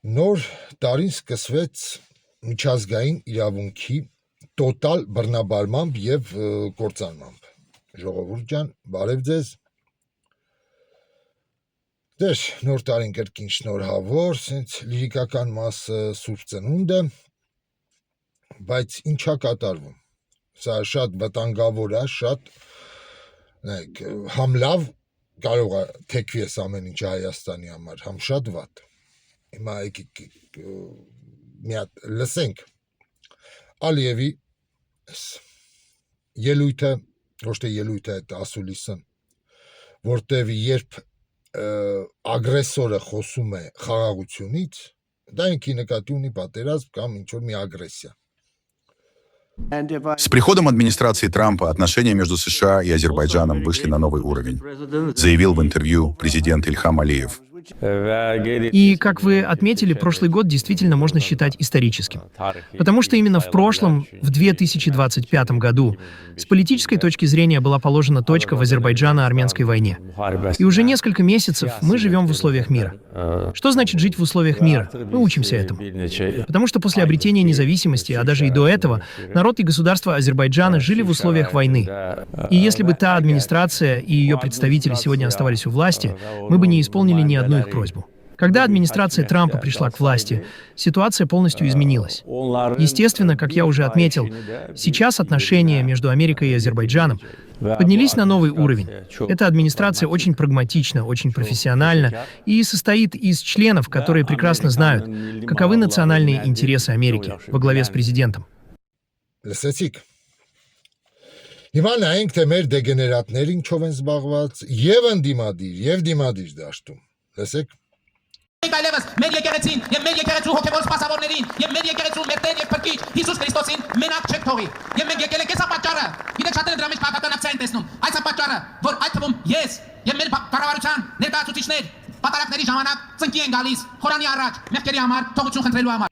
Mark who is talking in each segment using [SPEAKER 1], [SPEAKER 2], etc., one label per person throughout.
[SPEAKER 1] Նոր տարին սկսվեց միջազգային իրավունքի տոտալ բռնաբարմամբ եւ կործանմամբ։ Ժողովուրդ ջան, բարև ձեզ։ Դեր նոր տարին կրկին շնորհավոր, սենց լիրիկական մասը Սուրբ Ծնունդը, բայց ինչա կատարվում։ Սա շատ վտանգավոր է, շատ համ լավ կարող է թեքվի այս ամեն ինչը Հայաստանի համար, համ շատ վատ։ Հիմա եկեք մի հատ լսենք Ալիևի ելույթը, ոչ թե ելույթը, այդ ասուլիսը, որտեղ երբ ագրեսորը խոսում է խաղաղությունից, դա ինքի նկատի ունի պատերազմ կամ ինչ-որ մի ագրեսիա։
[SPEAKER 2] С приходом администрации Трампа отношения между США и Азербайджаном вышли на новый уровень, заявил в интервью президент Ильхам Алиев.
[SPEAKER 3] И, как вы отметили, прошлый год действительно можно считать историческим. Потому что именно в прошлом, в 2025 году, с политической точки зрения была положена точка в Азербайджано-армянской войне. И уже несколько месяцев мы живем в условиях мира. Что значит жить в условиях мира? Мы учимся этому. Потому что после обретения независимости, а даже и до этого, народ и государство Азербайджана жили в условиях войны. И если бы та администрация и ее представители сегодня оставались у власти, мы бы не исполнили ни одну их просьбу. Когда администрация Трампа пришла к власти, ситуация полностью изменилась. Естественно, как я уже отметил, сейчас отношения между Америкой и Азербайджаном поднялись на новый уровень. Эта администрация очень прагматична, очень профессиональна и состоит из членов, которые прекрасно знают, каковы национальные интересы Америки во главе с президентом.
[SPEAKER 1] Լսեցիք։ Հիմա նայենք, թե մեր դեգեներատներ ինչով են զբաղված եւ ընդդիմադիր եւ դիմադիր դաշտում։ Լսեք։
[SPEAKER 4] Այլևս մեր եկեղեցին եւ մեր եկեղեցու հոգեվոր սպասավորներին եւ մեր եկեղեցու մեր Տեր եւ Փրկիչ Հիսուս Քրիստոսին մենակ չեք թողի։ Եվ մենք եկել ենք այս պատճառը։ Գիտեք շատերը դրա մեջ քաղաքական ակցիա են տեսնում։ Այս պատճառը, որ այդ թվում ես եւ մեր կառավարության ներկայացուցիչներ պատարակների ժամանակ ծնկի են գալիս Խորանի առաջ մեղքերի համար, թողություն խնդրելու համար։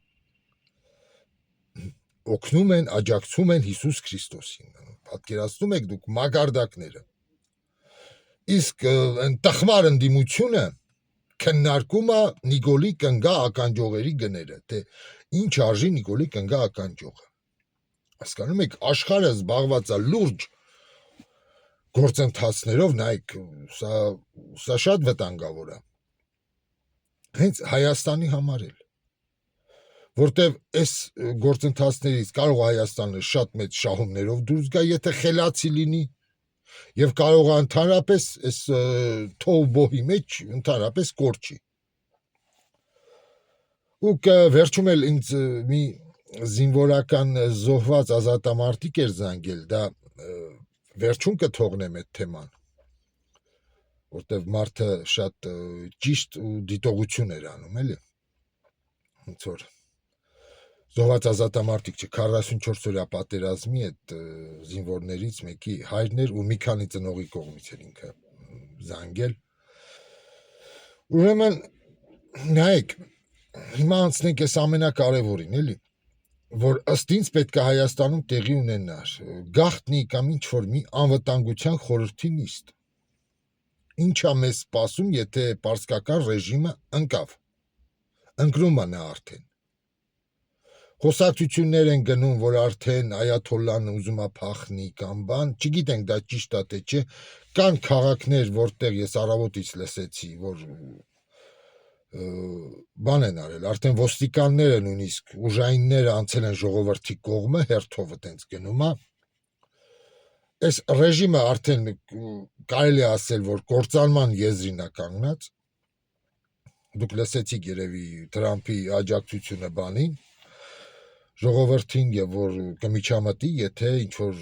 [SPEAKER 1] Օգնում են, աջակցում են Հիսուս Քրիստոսին։ Պատկերացնում եք դուք մագարդակները։ Իսկ այն տխմար ընդդիմությունը քննարկում է Նիկոլի կնգա ականջողերի գները, թե ինչ արժի Նիկոլի կնգա ականջողը։ Հասկանում եք, աշխարհը զբաղված է լուրջ գործընթացներով, նայեք, սա շատ վտանգավոր է։ Հենց Հայաստանի համար էլ, որտեվ այս գործընթացներից կարող է Հայաստանը շատ մեծ շահումներով դուրս գա, եթե խելացի լինի, եւ կարող է ընդհանրապես այս թոհ-բոհի մեջ ընդհանրապես կորչի։ Ու վերջում էլ ինձ մի զինվորական զոհված ազատամարտիկ էր զանգել, դա վերջում կթողնեմ այդ թեման, որտեվ մարդը շատ ճիշտ ու դիտողություն էր անում, էլի։ Ոնց որ զոհված ազատամարտիկ չէ, 44 օրյա պատերազմի այդ զինվորներից մեկի հայրն էր ու մի քանի ծնողի կողմից էր ինքը զանգել։ Ուրեմն նայեք, հիմա անցնենք այս ամենակարևորին, էլի, որ ըստ ինձ պետք է Հայաստանում տեղի ունենար գաղտնի կամ ինչ որ մի անվտանգության խորհրդի նիստ։ Ինչա մեզ սպասում, եթե պարսկական ռեժիմը ընկավ։ Ընկնում է նա արդեն։ Խոսակցություններ են գնում, որ արդեն այաթոլլան ուզում է փախնի կամ բան, չգիտենք դա ճիշտ է թե չէ, կան քաղաքներ, որտեղ ես առավոտից լսեցի, որ բան են արել, արդեն ոստիկանները նույնիսկ ուժայինները անցել են ժողովրդի կողմը, հերթով տենց գնում է։ Այս ռեժիմը արդեն կարելի է ասել, որ կործանման եզրին է կանգնած։ Դուք լսեցիք երևի Թրամփի աջակցությունը բանին, ժողովրդին եւ որ կմիջամտի, եթե ինչ որ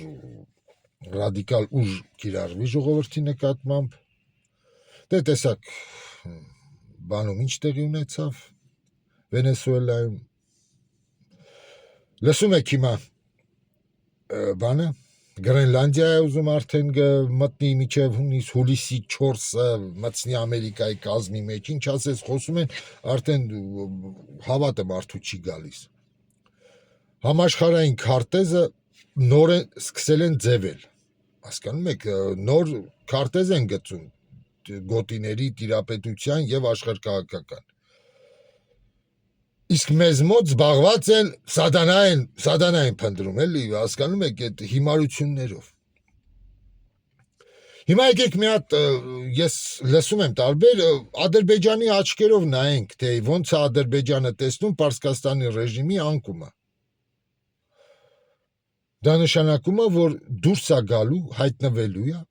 [SPEAKER 1] ռադիկալ ուժ կիրառվի ժողովրդի նկատմամբ։ Դե տեսակ բանում ինչ տեղի ունեցավ Վենեսուելայում։ Լսում եք հիմա բանը Գրենլանդիա է ուզում արդեն մտնի միջև հուլիսի 4-ը մտցնի Ամերիկայի կազմի մեջ, ինչ ասես խոսում են, արդեն հավատը մարդու չի գալիս։ Համաշխարհային քարտեզը նոր սկսել են ձևել, հասկանում եք, նոր քարտեզ են գծում գոտիների տիրապետության եւ աշխարհքաղաքական։ Իսկ մեզ մոտ զբաղված են սադանային փնտրում, էլի, հասկանում եք, այդ հիմարություններով։ Հիմա եկեք մի հատ ես լսում եմ տարբեր Ադրբեջանի աչքերով նայենք, թե ոնց է Ադրբեջանը տեսնում Պարսկաստանի ռեժիմի անկումը։ Դա նշանակում է, որ դուրս է գալու, հայտնվելու է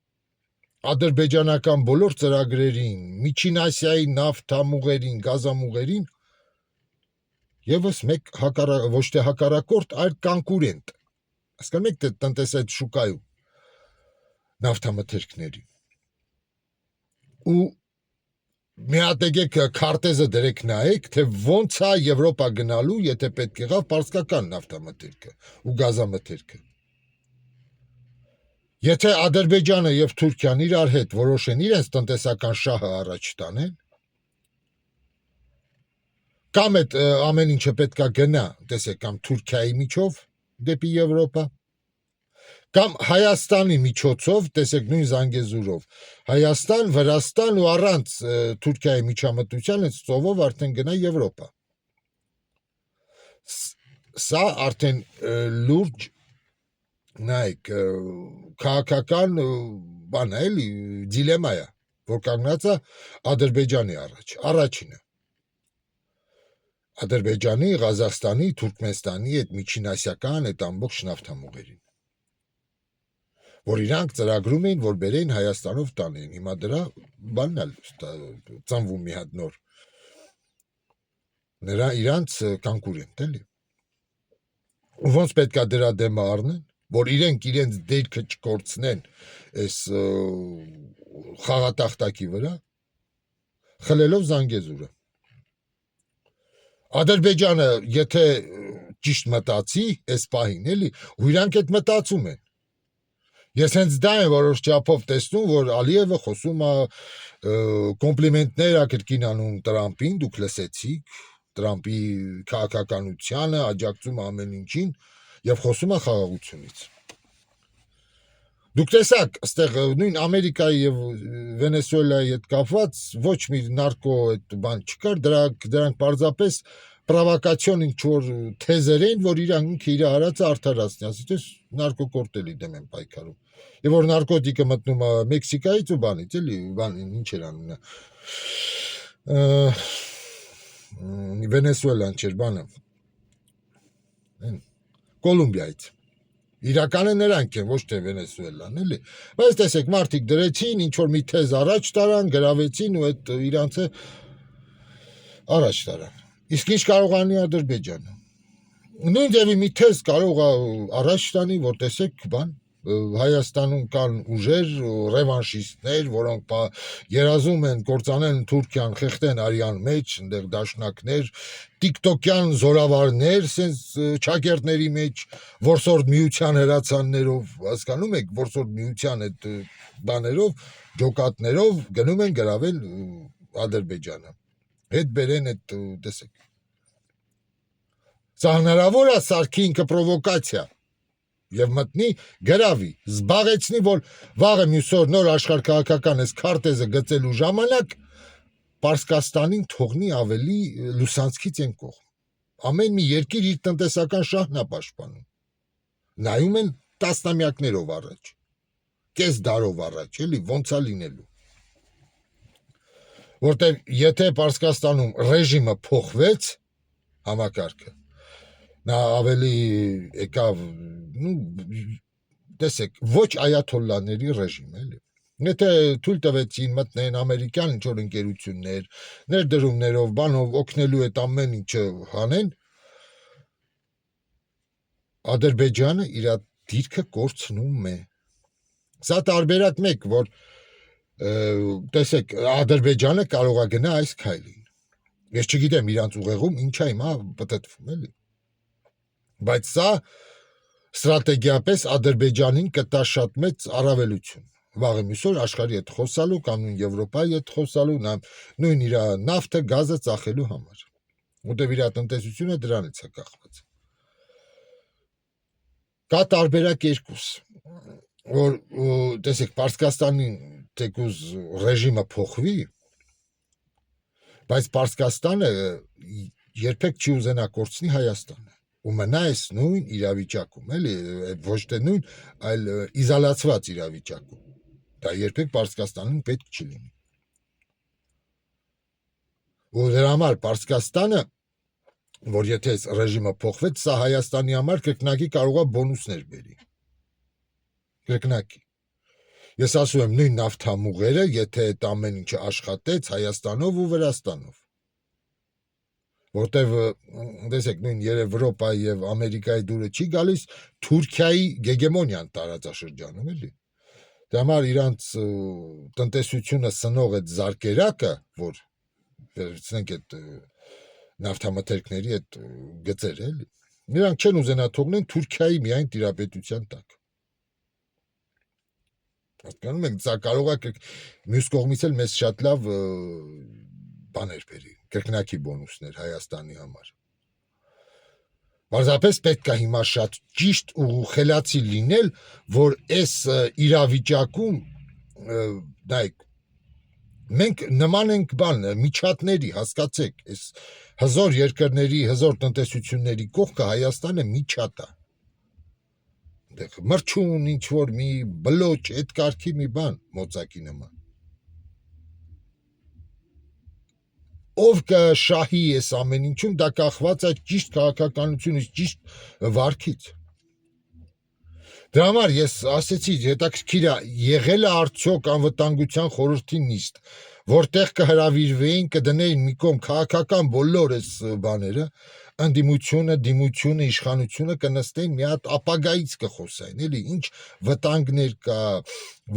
[SPEAKER 1] ադրբեջանական բոլոր ծրագրերին, Միջին Ասիայի նավթամուղերին, գազամուղերին եւս մեկ ոչ թե հակառակորդ, այլ կոնկուրենտ։ Հասկանում եք, թե տնտեսային շուկայում նավթամթերքների։ Ու մի հատ եկեք քարտեզը դրեք նայեք, թե ոնց է Եվրոպա գնալու, եթե պետք եղավ պարսկական նավթամթերքը ու գազամթերքը։ Եթե Ադրբեջանը եւ Թուրքիան իրար հետ որոշեն իրենց տնտեսական շահը առաջ տանեն, կամ այդ ամեն ինչը պետքա գնա, տեսեք, կամ Թուրքիայի միջով դեպի Եվրոպա, կամ Հայաստանի միջոցով, տեսեք, նույն Զանգեզուրով, Հայաստան, Վրաստան ու առանց Թուրքիայի միջամտության այդ ծովով արդեն գնա Եվրոպա։ Սա արդեն լուրջ նայեք, քաղաքական բան է, էլի, դիլեմա է, որ կանգնած է Ադրբեջանի առաջ, առաջինը։ Ադրբեջանի, Ղազախստանի, Թուրքմենստանի այդ միջինասիական այդ ամբողջ նավթամուղերին, որ իրանք ծրագրում էին, որ բերեն Հայաստանով տանեն, հիմա դրա բանն էլ ծնվում մի հատ նոր, նրա իրանց կոնկուրենտ, էլի։ Ու ոնց պետքա դրա դեմը առնեն, որ իրենք իրենց դերքը չկորցնեն այս խաղատախտակի վրա, խլելով Զանգեզուրը։ Ադրբեջանը, եթե ճիշտ մտածի, այս պահին, էլի, ու իրանք այդ մտածում են։ Ես հենց դա եմ որոշ չափով տեսնում, որ Ալիևը խոսում է կոմպլիմենտներ է կրկին անում Տրամպին, դուք լսեցիք, Տրամպի քաղաքականությանը, աջակցում ամեն ինչին եւ խոսում է խաղաղությունից։ Դուք տեսաք, այստեղ նույն Ամերիկայի եւ Վենեսուելայի հետ կապված ոչ մի նարկո այդ բան չկար, դրանք պարզապես պրովոկացիոն ինչ-որ թեզեր են, որ իրանք իր արածը արդարացնի, ասես նարկոկորտելի դեմ են պայքարում։ Եվ որ նարկոտիկը մտնում է Մեքսիկայից ու բանից, էլի, բանին ինչ էր անում նա։ Վենեսուելան չէր բանը։ Կոլումբիայից։ Իրականը նրանք են, ոչ թե Վենեսուելան, էլի։ Բայց տեսեք, մարդիկ դրեցին, ինչ որ մի թեզ առաջ տարան, գրավեցին ու այդ իրանցը առաջ տարան։ Իսկ ինչ կարող անի Ադրբեջանը։ Նույն ձևի մի թեզ կարող է առաջ տանի, որ տեսեք, բան, Հայաստանում կան ուժեր, ռևանշիստներ, որոնք երազում են կործանեն Թուրքիան, խեղդեն արյան մեջ, այնտեղ դաշնակներ, տիկտոկյան զորավարներ, սենց չակերտների մեջ, որսորդ միության հրացաններով, հասկանում եք, որսորդ միության այդ բաներով, ջոկատներով գնում են գրավել Ադրբեջանը։ Հետ բերեն այդ, տեսեք։ Սա հնարավոր է սարքի ինքը պրովոկացիա։ Եվ մտնի գրավի, զբաղեցնի, որ վաղը մյուս օր նոր աշխարհքաղաքական այս քարտեզը գծելու ժամանակ Պարսկաստանին թողնի ավելի լուսանցքից են կողմ։ Ամեն մի երկիր իր տնտեսական շահն է պաշտպանում։ Նայում են տասնամյակներով առաջ, կես դարով առաջ, էլի, ոնց է լինելու։ Որտեղ եթե Պարսկաստանում ռեժիմը փոխվեց, համակարգը նա ավելի եկավ, տեսեք, ոչ այաթոլլաների ռեժիմ, էլի։ Եթե թույլ տվեցին մտնեն ամերիկյան ինչ-որ ընկերություններ, ներդրումներով, բանով օգնելու այդ ամեն ինչը հանեն, Ադրբեջանը իր դիրքը կորցնում է։ Սա տարբերակ մեկ, որ տեսեք, Ադրբեջանը կարող է գնա այս քայլին։ Ես չգիտեմ իրանց ուղեղում ինչ է հիմա պտտվում, էլի։ Բայց սա ստրատեգիապես Ադրբեջանին կտա շատ մեծ առավելություն։ Վաղը մյուս օր աշխարհի հետ խոսալու կամ նույն Եվրոպայի հետ խոսալու, նույն իր նավթը, գազը ծախելու համար։ Որտեղ իր տնտեսությունը դրանից է կախված։ Կա տարբերակ երկուս, որ տեսեք, Պարսկաստանի թեկուզ ռեժիմը փոխվի, բայց Պարսկաստանը երբեք չի ուզենա կորցնի Հայաստանը։ Ու մնա այս նույն իրավիճակում, էլի, ոչ թե նույն, այլ իզոլացված իրավիճակում։ Դա երբեք Պարսկաստանին պետք չի լինի։ Ու դրա համար Պարսկաստանը, որ եթե այս ռեժիմը փոխվեց, սա Հայաստանի համար կրկնակի կարող է բոնուսներ բերի։ Կրկնակի։ Ես ասում եմ նույն նավթամուղերը, եթե այդ ամեն ինչը աշխատեց Հայաստանով ու Վրաստանով։ Որտեվ տեսեք նույն Եվրոպայի եւ Ամերիկայի դուրը չի գալիս Թուրքիայի գեգեմոնիան տարածաշրջանում էլի։ Դրա համար իրանց տնտեսությունը սնող այդ զարկերակը, որ վերցնենք այդ նավթամթերքների այդ գծերը էլի։ Նրանք չեն ուզենա թողնեն Թուրքիայի միայն տիրապետության տակ։ Հասկանում եք, սա կարող է մյուս կողմից էլ մեզ շատ լավ բաներ բերի, կրկնակի բոնուսներ Հայաստանի համար։ Պարզապես պետք է հիմա շատ ճիշտ ու խելացի լինել, որ այս իրավիճակում նայեք, մենք նման ենք բան, միջատների, հասկացեք, այս հզոր երկրների, հզոր տնտեսությունների կողքը Հայաստանը միջատ է։ Մրջուն ինչ-որ մի բլոճ, այդ կարգի մի բան, մոծակի նման։ Ով կշահի այս ամեն ինչում, դա կախված է ճիշտ քաղաքականությունից, ճիշտ վարքից։ Դրա համար ես ասեցի, հետաքրքիր է, եղել է արդյոք անվտանգության խորհրդի նիստ, որտեղ կհրավիրվեին, կդնեին մի կողմ քաղաքական բոլոր այս բաները, ընդդիմությունը, դիմությունը, իշխանությունը կնստեին մի հատ ապագայից կխոսային, էլի, ինչ վտանգներ կա,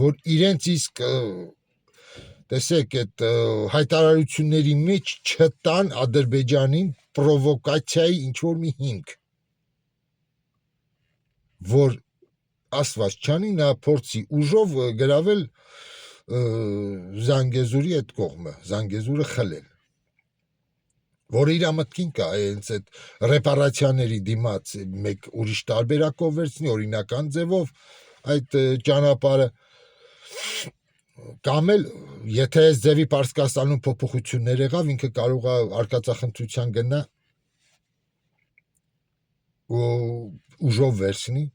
[SPEAKER 1] որ իրենց իսկ տեսեք, այդ հայտարարությունների մեջ չտան Ադրբեջանին պրովոկացիայի ինչ-որ մի հիմք, որ ասված չանի, նա փորձի ուժով գրավել Զանգեզուրի այդ կողմը, Զանգեզուրը խլել, որը իր մտքին կա, հենց այդ ռեպարացիաների դիմաց մեկ ուրիշ տարբերակով վերցնի, օրինական ձևով այդ ճանապարհը կամ էլ եթե այս ձևի Պարսկաստանում փոփոխություններ եղավ, ինքը կարող է արկածախնդրության գնա ու ուժով վերցնի,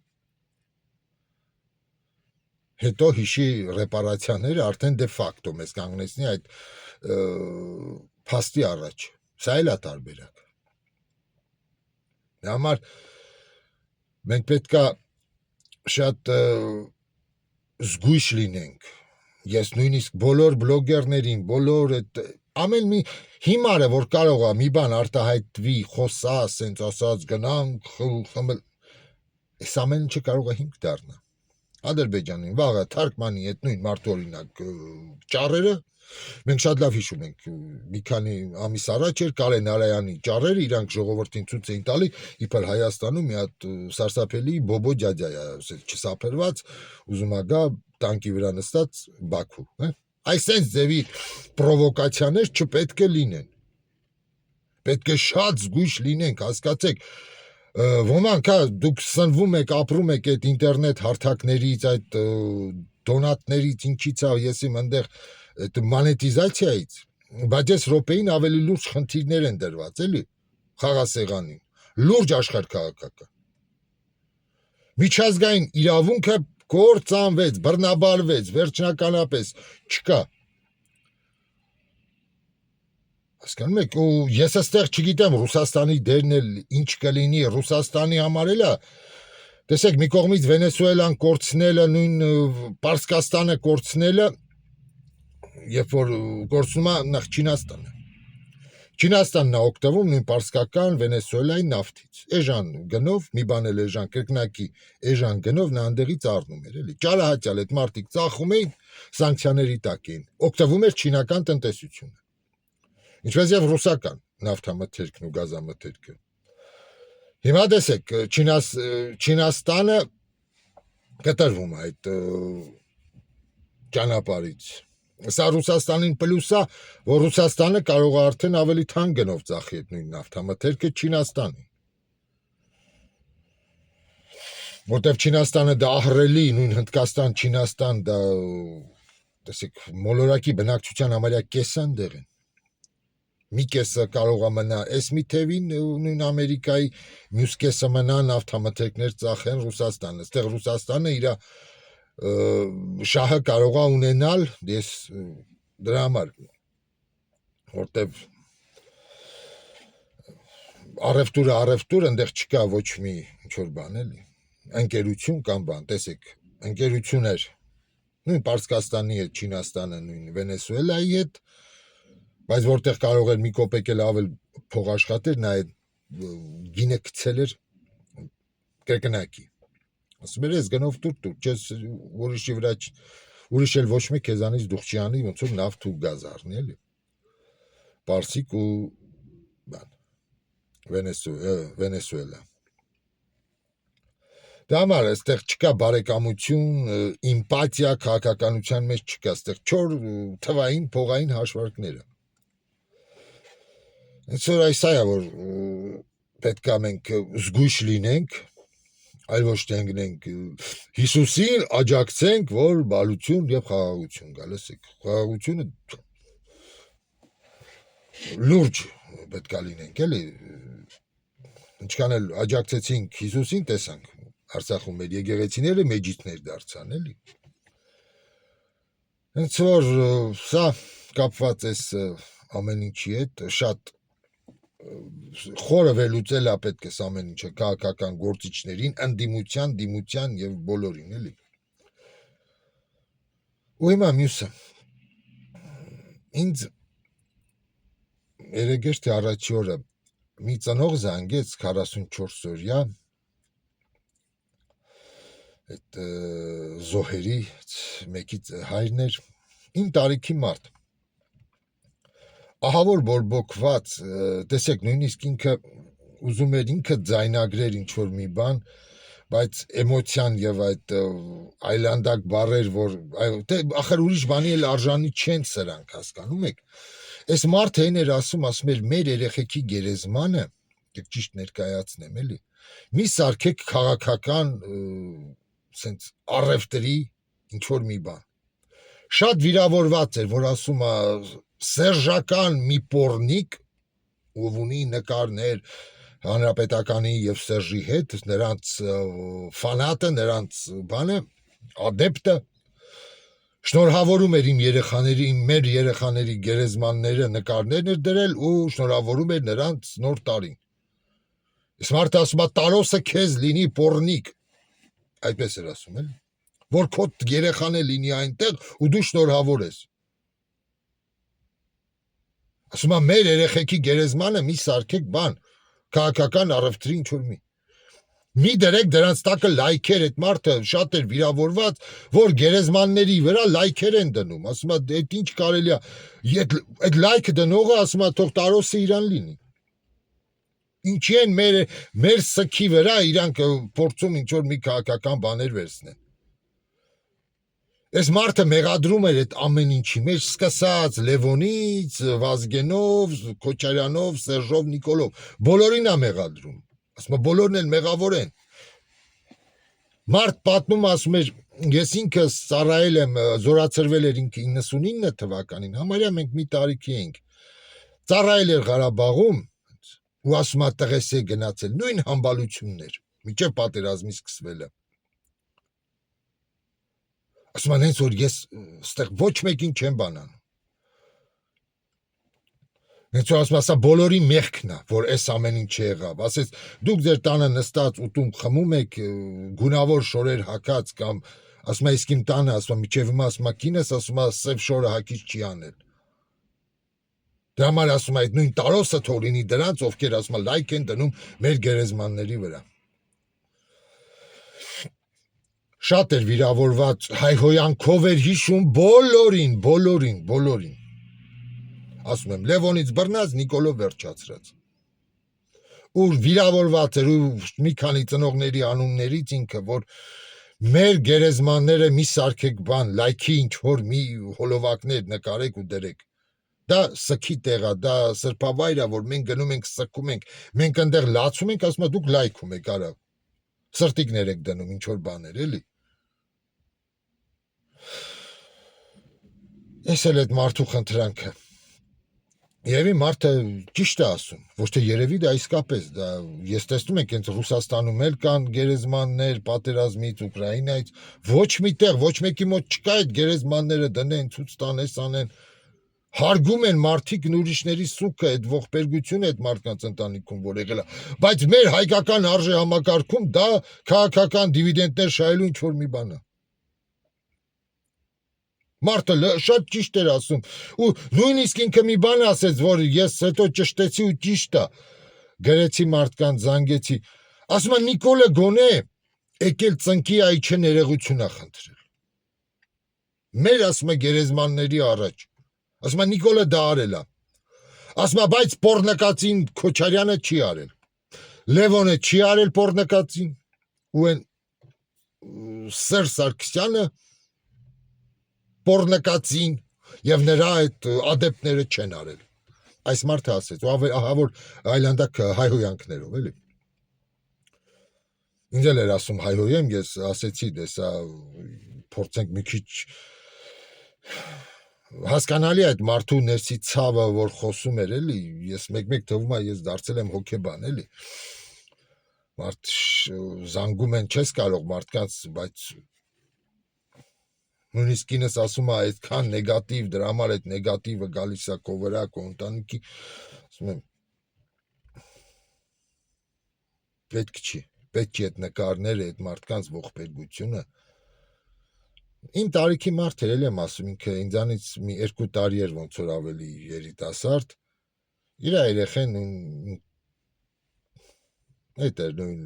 [SPEAKER 1] հետո հիշի ռեպարացիաները արդեն դե ֆակտո մեզ կանգնեցնի այդ փաստի առաջ, սա էլ է տարբերակ։ Դրա համար մենք պետք է շատ զգույշ լինենք։ Ես նույնիսկ բոլոր բլոգերներին, բոլոր այդ ամեն մի հիմարը, որ կարող է մի բան արտահայտվի, խոսա, ասենց ասած գնանք, խմել, այս ամեն ինչը կարող է հիմք դառնա։ Ադրբեջանին վաղը թարգմանի այդ նույն մարդօրինակ ճառերը, մենք շատ լավ հիշում ենք, մի քանի ամիս առաջ էր Կարեն Արայանի ճառերը, իրանք ժողովրդին ցույց էին տալի, իբր Հայաստանում մի հատ սարսափելի բոբո ջաջա է, ասել չսափերված, ուզում է գա տանկի վրա նստած Բաքու, այսպես ձևի պրովոկացիաներ չպետք է լինեն։ Պետք է շատ զգույշ լինենք, հասկացեք, ոմանք դուք սնվում եք, ապրում եք այդ ինտերնետ հարթակներից, այդ դոնատներից, ինչից է, ես իմ այնտեղ այդ մանետիզացիայից, բայց այս րոպեին ավելի լուրջ խնդիրներ են դրված, էլի, խաղասեղանին, լուրջ աշխարհքաղաքական։ Միջազգային իրավունքը կործանվեց, բռնաբարվեց, վերջնականապես չկա։ Հասկանում եք, ու ես այստեղ չգիտեմ Ռուսաստանի դերն էլ ինչ կլինի, Ռուսաստանի համար էլ է, տեսեք, մի կողմից Վենեսուելան կորցնելը, նույն Պարսկաստանը կորցնելը, երբ որ կորցնում է նախ Չինաստանը։ Չինաստանն է օգտվում նույն պարսկական Վենեսուելայի նավթից։ Էժան գնով, մի բան էլ էժան կրկնակի, էժան գնով նա այնտեղից առնում էր, էլի։ Ճարահաճալ այդ մարդիկ ծախում էին, սանկցիաների տակ էին։ Օգտվում էր չինական տնտեսությունը։ Ինչպես եւ ռուսական նավթամթերքն ու գազամթերքը։ Հիմա տեսեք, Չինաստանը կտրվում է այդ ճանապարհից։ Սա Ռուսաստանին պլյուս է, որ Ռուսաստանը կարող է արդեն ավելի թանկ գնով ծախի այդ նույն նավթամթերքը Չինաստանին։ Որտեւ Չինաստանը դա ահռելի, նույն Հնդկաստան, Չինաստան դա տեսեք մոլորակի բնակչության համարյա կեսն դեր են։ մի կեսը կարող է մնա այս մի թևին նույն Ամերիկայի, մյուս կեսը մնա նավթամթերքներ ծախեն Ռուսաստանը։ Այստեղ Ռուսաստանը իր շահը կարող է ունենալ, ես դրա համար, որտեվ առևտուրը այնտեղ չկա ոչ մի ինչ-որ բան էլի, ընկերություն կամ բան, տեսեք, ընկերություններ, նույն Պարսկաստանի հետ, Չինաստանը, նույն Վենեսուելայի հետ, բայց որտեղ կարող էր մի կոպեկ էլ ավել փող աշխատեր, նա այդ գինը գցել էր կրկնակի։ Ասում էր, ես գնով տուր, չես ուրիշի վրա, ուրիշ էլ ոչ մեկ քեզանից դուխ չի անի, ոնց որ նավթ ու գազ առնի, էլի։ Պարսիկ ու բան, Վենեսուելա։ Դա համար այստեղ չկա բարեկամություն, իմպաթիա քաղաքականության մեջ չկա, այստեղ չոր թվային, փողային հաշվարկները։ Հենց որ այս է, որ պետք է մենք զգույշ լինենք, այլ ոչ թե ընկնենք Հիսուսին աջակցենք, որ բալություն եւ խաղաղություն գա, լսեք, խաղաղությունը լուրջ պետք է լինենք, էլի, ինչքան էլ աջակցեցինք Հիսուսին, տեսանք, Արցախում մեր եկեղեցիները մեջիցներ դարձան, էլի։ Հենց որ սա կապված էս ամեն ինչի հետ, շատ խորը վերլուծել է պետք է ամեն ինչը քաղաքական գործիչներին, ընդդիմության, դիմության եւ բոլորին, էլի։ Ու հիմա մյուսը։ Ինձ երեգեր թե առաջի օրը մի ծնող զանգեց 44-օրյա այդ զոհերի մեկից հայրն էր, 9 տարիքի մարդ։ Ահա որ բորբոքված, տեսեք, նույնիսկ ինքը ուզում էր ինքը ձայնագրեր ինչ-որ մի բան, բայց էմոցիան եւ այդ այլանդակ բառեր, որ ախր ուրիշ բանի էլ արժանի չեն սրանք, հասկանում եք։ Այս մարդը այն էր ասում էր մեր երեխեքի գերեզմանը, ճիշտ ներկայացնեմ, էլի։ Մի սարքեք քաղաքական սենց առևտրի ինչ-որ մի բան։ Շատ վիրավորված էր, որ ասում է սերժական մի պորնիկ, ով ունի նկարներ հանրապետականի եւ Սերժի հետ, նրանց ֆանատը, նրանց բանը, ադեպտը, շնորհավորում էր իմ երեխաների, մեր երեխաների գերեզմանները նկարներ էր դրել ու շնորհավորում էր նրանց նոր տարին։ Իսկ մարդը ասում է տարոսը քեզ լինի պորնիկ, այդպես էր ասում, էլի, որ քո երեխան է լինի այնտեղ ու դու շնորհավոր ես։ Ասում է մեր երեխեքի գերեզմանը մի սարքեք բան, քաղաքական առևտրի ինչ-որ մի դրեք դրանց տակը լայքեր, այդ մարդը շատ էր վիրավորված, որ գերեզմանների վրա լայքեր են դնում, ասում է այդ ինչ կարելի է, այդ լայքը դնողը ասում է թող տարոսը իրան լինի։ Ինչի են մեր սքի վրա իրանք փորձում ինչ-որ մի քաղաքական բաներ վերցնեն։ Այս մարդը մեղադրում էր այդ ամեն ինչի մեջ, սկսած Լևոնից, Վազգենով, Քոչարյանով, Սերժով, Նիկոլով, բոլորին է մեղադրում, ասում է բոլորն են մեղավոր են։ Մարդ պատմում ասում էր, ես ինքս ծառայել եմ, զորացրվել էր ինքը 99 թվականին, համարյա մենք մի տարիքի էինք, ծառայել էր Ղարաբաղում, ու ասում է տղես է գնացել, նույն համբալություններ, միջև պատերազմի սկսվելը։ Ասում են հենց որ ես ստեղ ոչ մեկին չեմ բանանում։ Հենց որ ասում ասա բոլորի մեղքն է, որ այս ամեն ինչ եղավ, ասես դուք ձեր տանը նստած ուտում խմում եք գունավոր շորեր հակած կամ ասում է իսկ իմ տանը ասում է միջև հիմա ասում է կինս ասում է սև շորը հակից չի անել։ Դրա համար ասում է այդ նույն տարոսը թող լինի դրանց, ովքեր ասում է լայք են դնում մեր գերեզմանների վրա։ Շատ էր վիրավորված, հայհոյանքով էր հիշում բոլորին։ Ասում եմ, Լևոնից բռնած, Նիկոլով վերջացրած։ Ուր վիրավորված էր ու մի քանի ծնողների անուններից ինքը, որ մեր գերեզմանները մի սարքեք բան, լայքի ինչ-որ մի հոլովակներ նկարեք ու դրեք։ Դա սքի տեղ է, դա սրբավայր է, որ մենք գնում ենք, սքում ենք, մենք այնտեղ լացում ենք, ասում է դուք լայքում եք, արա, սրտիկներ եք դնում, ինչ-որ բաներ, էլի։ Ես էլ այդ մարդու խնդրանքը Երևի մարդը ճիշտ է ասում, ոչ թե երևի դա իսկապես, դա ես տեսնում եք հենց Ռուսաստանում էլ կան գերեզմաններ պատերազմից, Ուկրաինայից, ոչ միտեղ, ոչ մեկի մոտ չկա այդ գերեզմանները դնեն, ցույց տան, էս անեն, հարգում են մարդիկ ուրիշների սուքը, այդ ողբերգությունը այդ մարդկանց ընտանիքում որ եղել է, բայց մեր հայկական արժե համակարգում դա քաղաքական դիվիդենդներ շահելու ինչ որ մի բան է։ Մարդը շատ ճիշտ էր ասում ու նույնիսկ ինքը մի բան ասեց, որ ես հետո ճշտեցի ու ճիշտ է, գրեցի մարդկանց, զանգեցի, ասում է Նիկոլը գոնե եկել ծնկի այչը ներողություն է խնդրել, մեր ասում է գերեզմանների առաջ, ասում է Նիկոլը դա արել է, ասում է բայց պոռնկացին Քոչարյանը չի արել, Լևոնը չի արել պոռնկացին ու այն Սերժ Սարգսյանը պոռնկացին եւ նրա այդ ադեպտները չեն արել։ Այս մարդը ասեց, ու ահա որ այլանդակ հայհոյանքներով էլի։ Ինձ էլ էր ասում հայհոյեմ, ես ասեցի, դեսա փորձենք մի քիչ հասկանալի այդ մարդու ներսի ցավը, որ խոսում էր էլի, ես մեկ-մեկ թվում է ես դարձել եմ հոգեբան էլի։ Մարդ զանգում են, չես կարող մարդկանց, բայց նույնիսկ կինս ասում է այդքան նեգատիվ, դրա համար այդ նեգատիվը գալիս է քո վրա, քո ընտանիքի, ասում եմ պետք չի այդ նկարները, այդ մարդկանց ողբերգությունը։ Իմ տարիքի մարդ էր, էլ եմ ասում, ինքը ինձանից մի 2 տարի էր ոնց որ ավելի երիտասարդ, իր երեխեն այդ էր նույն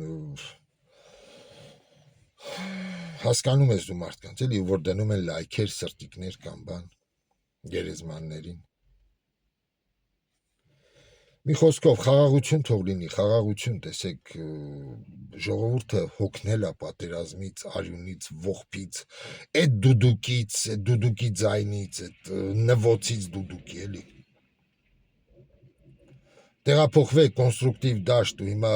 [SPEAKER 1] հասկանում ես դու մարդկանց, էլի որ դնում են լայքեր, սրտիկներ կամ բան գերեզմաններին։ Մի խոսքով խաղաղություն թող լինի, խաղաղություն, տեսեք, ժողովուրդը հոգնել է պատերազմից, արյունից, ողբից, այդ դուդուկից, այդ դուդուկի ձայնից, այդ նվոցից դուդուկի, էլի։ Տեղափոխվեք կոնստրուկտիվ դաշտ ու հիմա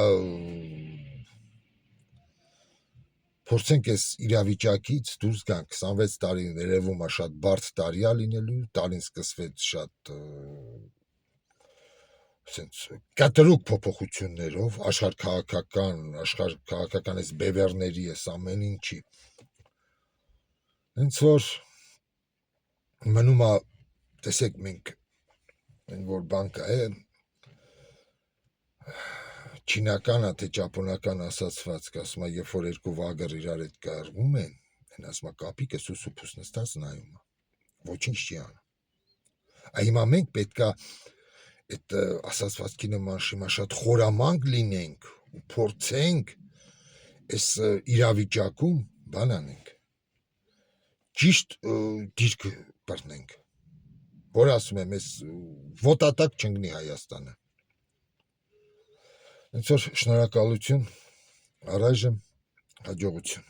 [SPEAKER 1] փորձենք այս իրավիճակից դուրս գանք, 26 տարի ներևում է շատ բարդ տարի է լինելու, տարին սկսվեց շատ կտրուկ փոփոխություններով, աշխարհ քաղաքական այս բևեռների էս ամեն ինչի։ Հենց որ մնում է, տեսեք մենք այն որ բան կա է, չինականը թե ճապոնական ասացվածք, ասում է, երբ որ երկու վագր իրար հետ կռվում են, այն ասում է կապիկը սուսուփուս նստած նայում է, ոչինչ չի անում։ Հիմա մենք պետքա այդ ասացվածքի նման շիմա շատ խորամանկ լինենք ու փորձենք այս իրավիճակում բան անենք, ճիշտ դիրք բռնենք, որ ասում եմ, այս ոտատակ չընկնի Հայաստանը։ Հենց որ շնորհակալություն, առայժմ հաջողություն։